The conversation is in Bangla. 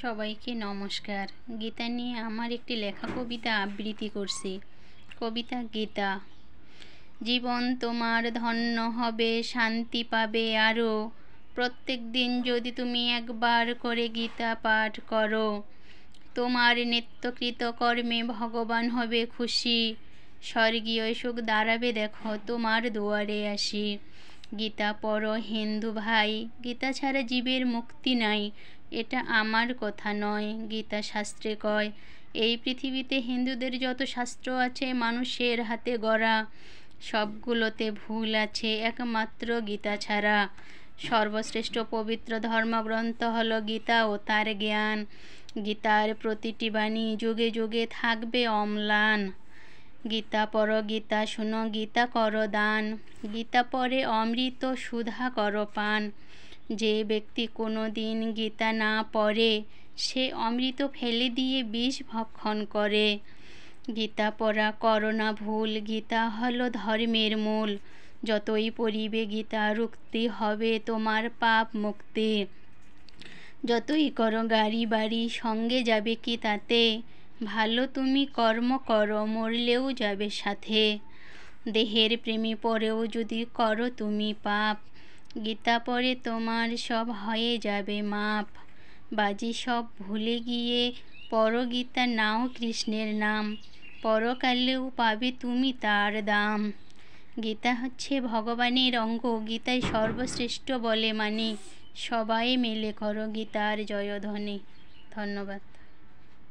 সবাইকে নমস্কার। গীতা নিয়ে আমার একটি লেখা কবিতা আবৃত্তি করছি। কবিতা গীতা। জীবন তোমার ধন্য হবে, শান্তি পাবে আরও, প্রত্যেক দিন যদি তুমি একবার করে গীতা পাঠ করো। তোমার নিত্যকৃত কর্মে ভগবান হবে খুশি, স্বর্গীয় সুখ দাঁড়াবে দেখো তোমার দুয়ারে আসি। গীতা পড়ো হিন্দু ভাই, গীতা ছাড়া জীবের মুক্তি নাই। এটা আমার কথা নয়, গীতা শাস্ত্রে কয়। এই পৃথিবীতে হিন্দুদের যত শাস্ত্র আছে মানুষের হাতে গড়া, সবগুলোতে ভুল আছে একমাত্র গীতা ছাড়া। সর্বশ্রেষ্ঠ পবিত্র ধর্মগ্রন্থ হলো গীতা ও তার জ্ঞান। গীতার প্রতিটি বাণী যুগে যুগে থাকবে অম্লান। গীতা পড়ো, গীতা শুনো, গীতা করো দান। গীতা পড়ে অমৃত সুধা করো পান। যে ব্যক্তি কোনো দিন গীতা না পড়ে, সে অমৃত ফেলে দিয়ে বিষ ভক্ষণ করে। গীতা পড়া করো না ভুল, গীতা হলো ধর্মের মূল। যতই পড়িবে গীতা রুক্তি হবে তোমার পাপ মুক্তি। যতই করো গাড়ি বাড়ি সঙ্গে যাবে কি তাতে, ভালো তুমি কর্ম করো মরলেও যাবে সাথে। দেহের প্রেমী পরেও যদি করো তুমি পাপ, গীতা পড়ে তোমার সব হয়ে যাবে মাপ। বাজি সব ভুলে গিয়ে পড়ো গীতা, নাও কৃষ্ণের নাম, পরকালেও পাবে তুমি তার দাম। গীতা হচ্ছে ভগবানের অঙ্গ, গীতাই সর্বশ্রেষ্ঠ বলে মানি। সবাই মিলে করো গীতার জয়ধ্বনি। ধন্যবাদ।